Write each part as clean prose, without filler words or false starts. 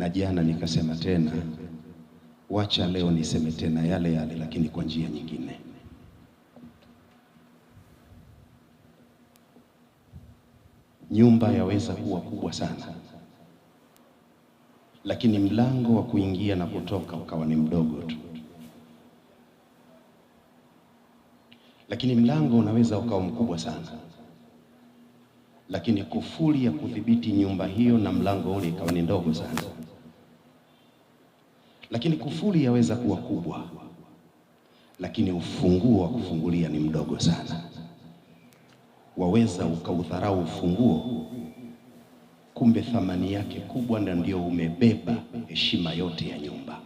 na jana nikasema tena, wacha leo niseme tena yale yale, lakini kwa njia nyingine. Nyumba yaweza kuwa kubwa sana, lakini mlango wa kuingia na kutoka ukawa ni mdogo tu. Lakini mlango unaweza ukawa mkubwa sana, lakini kufuli ya kudhibiti nyumba hiyo na mlango ule ikawa ni ndogo sana. Lakini kufuli yaweza kuwa kubwa, lakini ufunguo wa kufungulia ni mdogo sana. Waweza ukaudharau ufunguo, kumbe thamani yake kubwa na ndio umebeba heshima yote ya nyumba.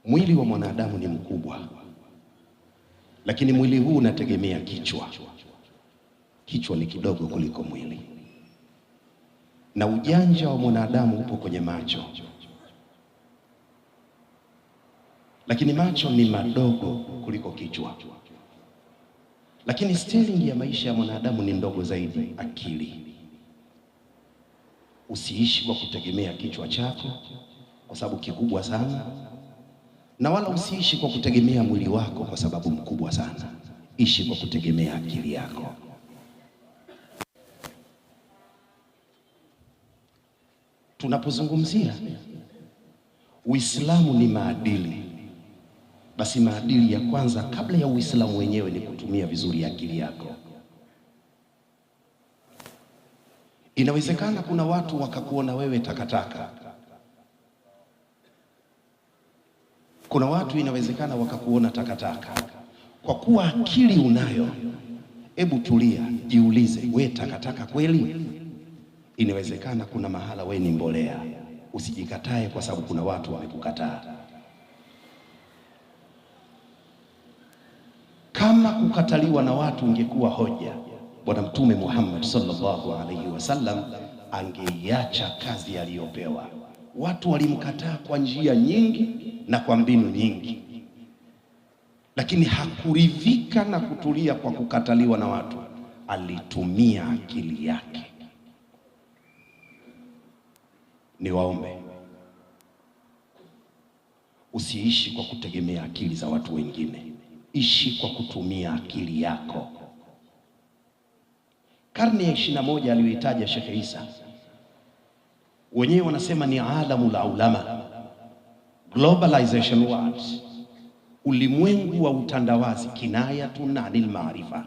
Mwili wa mwanadamu ni mkubwa, lakini mwili huu unategemea kichwa. Kichwa ni kidogo kuliko mwili, na ujanja wa mwanadamu upo kwenye macho, lakini macho ni madogo kuliko kichwa. Lakini steering ya maisha ya mwanadamu ni ndogo zaidi, akili. Usiishi kwa kutegemea kichwa chako kwa sababu kikubwa sana, na wala usiishi kwa kutegemea mwili wako kwa sababu mkubwa sana. Ishi kwa kutegemea akili yako. Tunapozungumzia Uislamu ni maadili, basi maadili ya kwanza kabla ya Uislamu wenyewe ni kutumia vizuri akili yako. Inawezekana kuna watu wakakuona wewe takataka. Kuna watu inawezekana wakakuona takataka. Kwa kuwa akili unayo, hebu tulia, jiulize, we takataka kweli? Inawezekana kuna mahala we ni mbolea. Usijikatae kwa sababu kuna watu wamekukataa. Kama kukataliwa na watu ungekuwa hoja, Bwana Mtume Muhammad sallallahu alaihi wasallam angeiacha kazi aliyopewa. Watu walimkataa kwa njia nyingi na kwa mbinu nyingi, lakini hakuridhika na kutulia kwa kukataliwa na watu. Alitumia akili yake. Niwaombe, usiishi kwa kutegemea akili za watu wengine. Ishi kwa kutumia akili yako. Karne ya 21 aliyoitaja Sheikh Isa, wenyewe wanasema ni alamu la ulama, globalization world, ulimwengu wa utandawazi, kinayatun anil maarifa.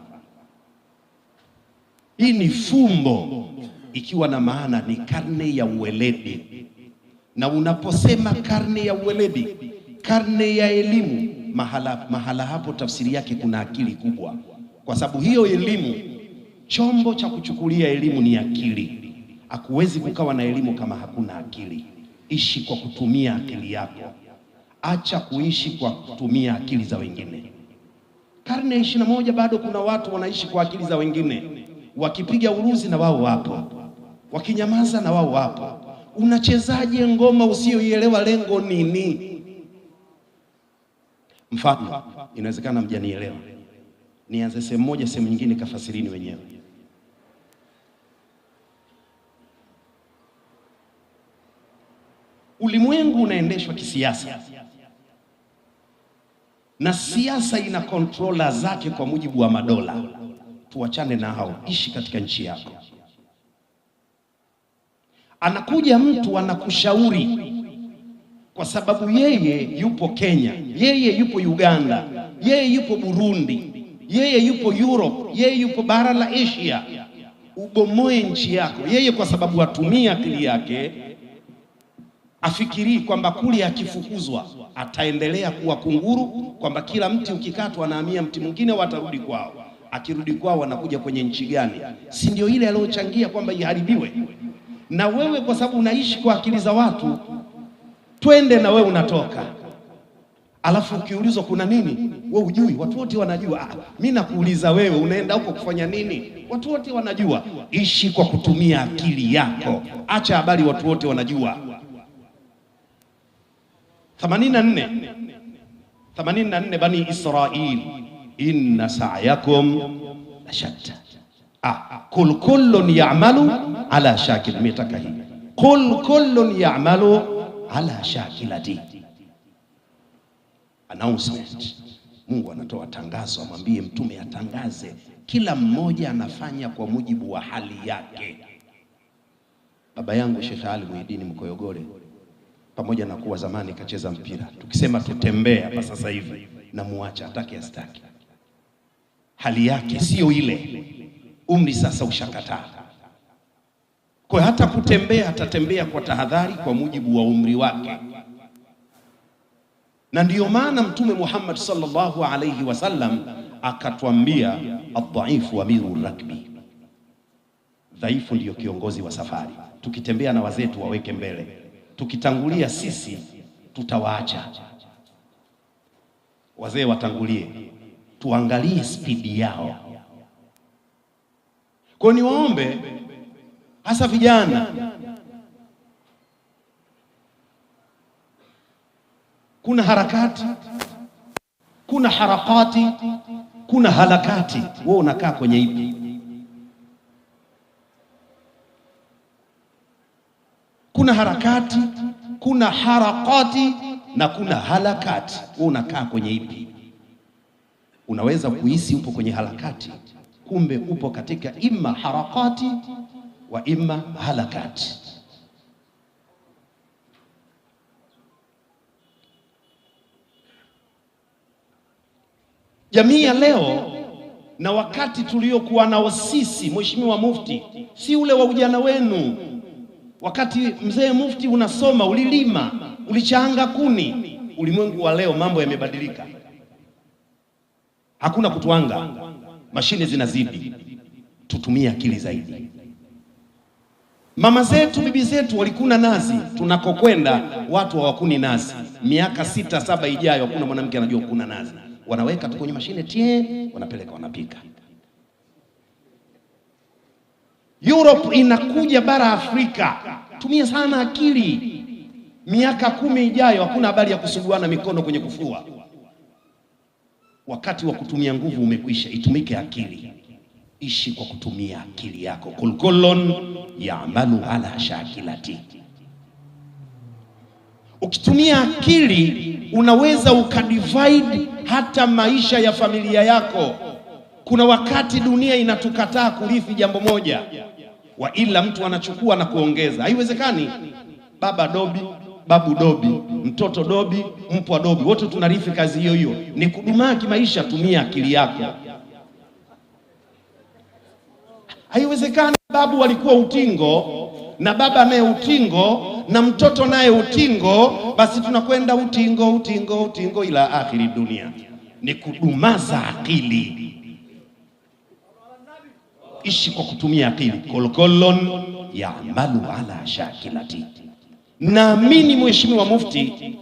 Hii ni fumbo ikiwa na maana ni karne ya uweledi. Na unaposema karne ya uweledi, karne ya elimu, mahala hapo tafsiri yake kuna akili kubwa, kwa sababu hiyo elimu, chombo cha kuchukulia elimu ni akili. Hakuwezi kukawa na elimu kama hakuna akili. Ishi kwa kutumia akili yako, acha kuishi kwa kutumia akili za wengine. Karne ya 21 bado kuna watu wanaishi kwa akili za wengine. Wakipiga uruzi na wao wapo, wakinyamaza na wao wapo. Unachezaje ngoma usiyoielewa lengo nini? Mfano, inawezekana mjanielewa. Nianze sehemu moja, sehemu nyingine kafasirini wenyewe. Ulimwengu unaendeshwa kisiasa, na siasa ina kontrola zake kwa mujibu wa madola. Tuachane na hao, ishi katika nchi yako. Anakuja mtu anakushauri kwa sababu yeye yupo Kenya, yeye yupo Uganda, yeye yupo Burundi, yeye yupo Europe, yeye yupo bara la Asia. Ubomoe nchi yako. Yeye kwa sababu atumia akili yake, afikiri kwamba kule akifukuzwa ataendelea kuwa kunguru, kwamba kila mti ukikatwa anahamia mti mwingine, watarudi kwao. Akirudi kwao wanakuja kwenye nchi gani? Si ndio ile aliyochangia kwamba iharibiwe? Na wewe kwa sababu unaishi kwa akili za watu, twende na wewe unatoka. Alafu ukiulizwa kuna nini, wewe hujui. Watu wote wanajua. Mimi nakuuliza wewe, unaenda huko kufanya nini? Watu wote wanajua. Ishi kwa kutumia akili yako, acha habari watu wote wanajua. 84 Bani Israil, inna sa'yakum la shatta, kullun ya'malu ala shakil. Mitaka hii qul kullun ya'malu ala shakilati. Announcement. Mungu anatoa tangazo, amwambie mtume atangaze, kila mmoja anafanya kwa mujibu wa hali yake. Baba yangu Sheikh Ali Muhyiddin Mkoyogole, pamoja na kuwa zamani kacheza mpira, tukisema tutembea hapa sasa hivi na muacha atake astaki, hali yake sio ile, umri sasa ushakataa. Kwa hata kutembea atatembea kwa tahadhari kwa mujibu wa umri wake. Na ndiyo maana Mtume Muhammad sallallahu alayhi wasallam akatwambia, ad-dhaifu amirul rakbi, dhaifu ndiyo kiongozi wa safari. Tukitembea na wazetu waweke mbele, tukitangulia sisi tutawaacha. Wazee watangulie, tuangalie spidi yao. Kwa niwaombe hasa vijana, kuna harakati, kuna harakati, kuna halakati. Wewe unakaa kwenye ipi? Kuna harakati, kuna harakati na kuna halakati. Wewe unakaa kwenye ipi? Unaweza kuhisi upo kwenye harakati, kumbe upo katika imma harakati wa imma halakati. Jamii ya leo na wakati tuliokuwa nao sisi, Mheshimiwa Mufti, si ule wa ujana wenu. Wakati mzee Mufti unasoma, ulilima, ulichanga kuni. Ulimwengu wa leo mambo yamebadilika, hakuna kutwanga, mashine zinazidi, tutumie akili zaidi. Mama zetu, bibi zetu walikuna nazi, tunakokwenda watu hawakuni nazi. Miaka 6-7 ijayo hakuna mwanamke anajua kuna nazi. Wanaweka tu kwenye mashine tie, wanapeleka wanapika. Europe inakuja bara Afrika, tumia sana akili. Miaka 10 ijayo hakuna habari ya kusuguana mikono kwenye kufua. Wakati wa kutumia nguvu umekwisha, itumike akili. Ishi kwa kutumia akili yako. Kul kullun ya'malu ala shakilati. Ukitumia akili unaweza ukadivide hata maisha ya familia yako. Kuna wakati dunia inatukataa kurithi jambo moja, wa ila mtu anachukua na kuongeza. Haiwezekani. Baba dobi, babu dobi, mtoto dobi, mpwa dobi, wote tunarithi kazi hiyo hiyo. Ni kudumaa kimaisha. Tumia akili yako. Haiwezekani babu walikuwa utingo na baba naye utingo na mtoto naye utingo, basi tunakwenda utingo utingo utingo ila akhiri dunia. Ni kudumaza akili. Ishi kwa kutumia akili. Kolkolon ya'malu ala shakilati. Naamini Mheshimiwa Mufti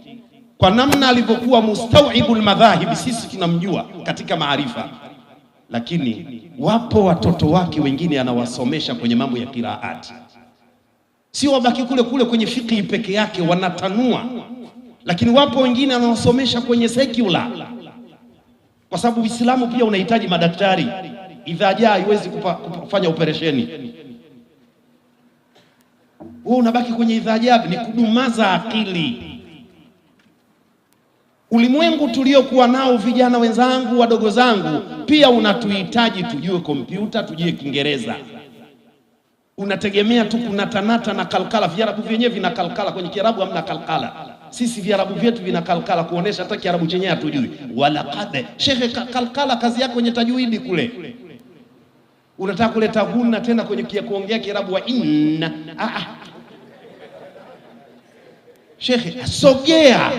kwa namna alivyokuwa mustawibul madhahib, sisi tunamjua katika maarifa, lakini wapo watoto wake wengine anawasomesha kwenye mambo ya qiraati. Sio wabaki kule kule kwenye fiqh peke yake, wanatanua. Lakini wapo wengine anawasomesha kwenye secular, kwa sababu Uislamu pia unahitaji madaktari. Idha jaa haiwezi kufanya operesheni, wewe unabaki kwenye idha jaa. Ni kudumaza akili. Ulimwengu tuliokuwa nao, vijana wenzangu, wadogo zangu, pia unatuhitaji tujue kompyuta, tujue Kiingereza. Unategemea tu kunatanata na kalkala. Viarabu vyenyewe vina kalkala, kwenye Kiarabu hamna kalkala. Sisi viarabu vyetu vina kalkala, kuonesha hata Kiarabu chenyewe hatujui. Wala qad shekhe, kalkala kazi yako kwenye tajwidi kule. Unataka kuleta hunna tena kwenye kuongea Kiarabu wa inna. Shekhe, sogea.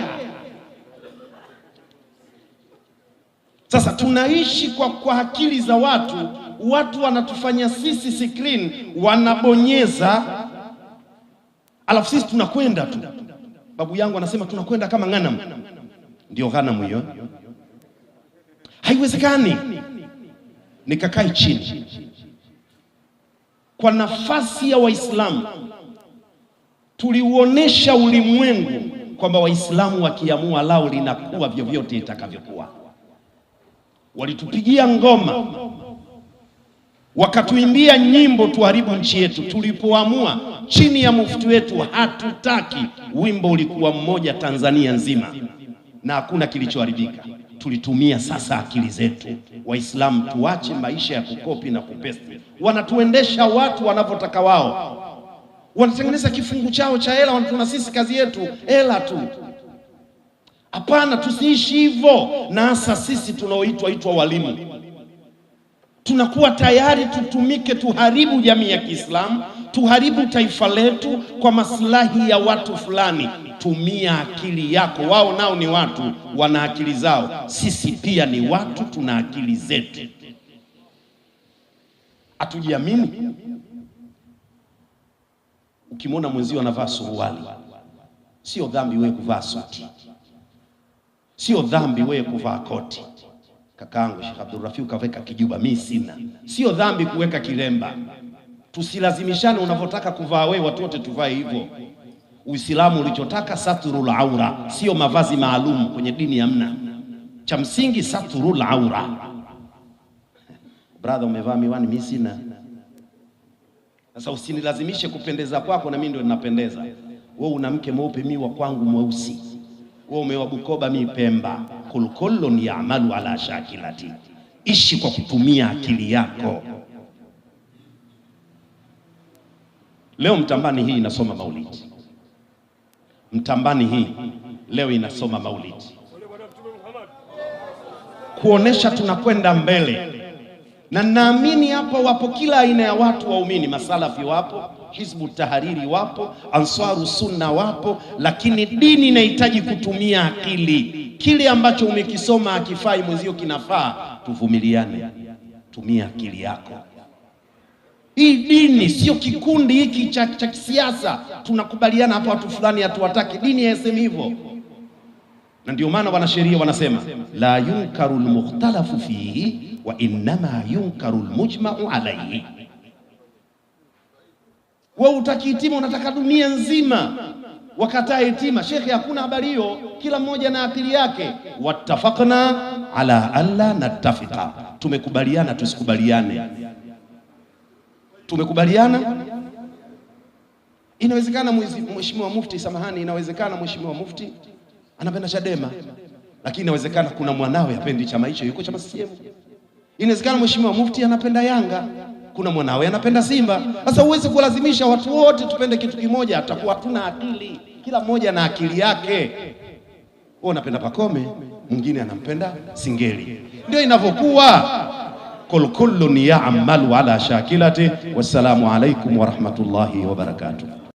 Sasa tunaishi kwa akili za watu. Watu wanatufanya sisi screen, wanabonyeza, alafu sisi tunakwenda tu. Babu yangu anasema tunakwenda kama ng'anam. Ndio ng'anam hiyo. Haiwezekani. Nikakai chini. Kwa nafasi ya Waislamu tuliuonesha ulimwengu kwamba Waislamu wakiamua lao linakuwa vyovyote itakavyokuwa. Walitupigia ngoma wakatuimbia nyimbo tuharibu nchi yetu. Tulipoamua chini ya mufti wetu hatutaki, wimbo ulikuwa mmoja Tanzania nzima na hakuna kilichoharibika. Tulitumia sasa akili zetu. Waislamu, tuache maisha ya kukopi na kupesti. Wanatuendesha watu wanavyotaka wao, wanatengeneza kifungu chao cha hela, wanatuna sisi kazi yetu hela tu. Hapana, tusiishi hivyo. Na hasa sisi tunaoitwa walimu, tunakuwa tayari tutumike, tuharibu jamii ya Kiislamu, tuharibu taifa letu kwa maslahi ya watu fulani. Tumia akili yako. Wao nao ni watu, wana akili zao. Sisi pia ni watu, tuna akili zetu. Hatujiamini. Ukimwona mwenzio anavaa suruali, sio dhambi wewe kuvaa suti, sio dhambi wewe kuvaa koti. Kakaangu Sheikh Abdul Rafiu kaweka kijuba, mimi sina. Sio dhambi kuweka kilemba. Tusilazimishane unavyotaka kuvaa wewe, watu wote tuvae hivyo. Uislamu ulichotaka saturul aura, sio mavazi maalum kwenye dini hamna. Cha msingi saturul aura. Brother, umevaa miwani, mimi sina. Sasa usinilazimishe kupendeza kwako na mimi ndio ninapendeza. Wewe una mke mweupe, mimi wa kwangu mweusi. Wewe umewa Bukoba, mimi Pemba. Kullun ya'malu ala shakilati. Ishi kwa kutumia akili yako. Leo Mtambani hii inasoma maulidi. Mtambani hii leo inasoma maulidi, kuonesha tunakwenda mbele. Na naamini hapa wapo kila aina ya watu waumini. Masalafi wapo, Hizbu Tahariri wapo, Ansaru Sunna wapo, lakini dini inahitaji kutumia akili. Kile ambacho umekisoma akifai mwenzio kinafaa, tuvumiliane. Tumia akili yako. Hii dini sio kikundi hiki cha kisiasa. Tunakubaliana hapa watu fulani hatuwataki. Dini haisemi hivyo. Na ndio maana wanasheria wanasema la yunkaru almukhtalafu fihi wa innama yunkaru almujma'u alayhi. Wewe utakihitima, unataka dunia nzima wakataa hitima. Shekhe, hakuna habari hiyo. Kila mmoja na akili yake. Wattafaqna ala alla nattafiqa. Tumekubaliana tusikubaliane. Tumekubaliana. Inawezekana Mheshimiwa Mufti, samahani, inawezekana Mheshimiwa Mufti anapenda Chadema, lakini inawezekana kuna mwanawe hapendi chama hicho, yuko chama CCM. Inawezekana Mheshimiwa Mufti anapenda Yanga, kuna mwanawe anapenda Simba. Sasa uweze kulazimisha watu wote tupende kitu kimoja, atakuwa hatuna akili. Kila mmoja na akili yake. Wewe unapenda Pakome, mwingine anampenda Singeli. Ndio inavyokuwa. Kullun ya'malu ala shakilati. Wassalamu alaikum wa rahmatullahi wa barakatuh.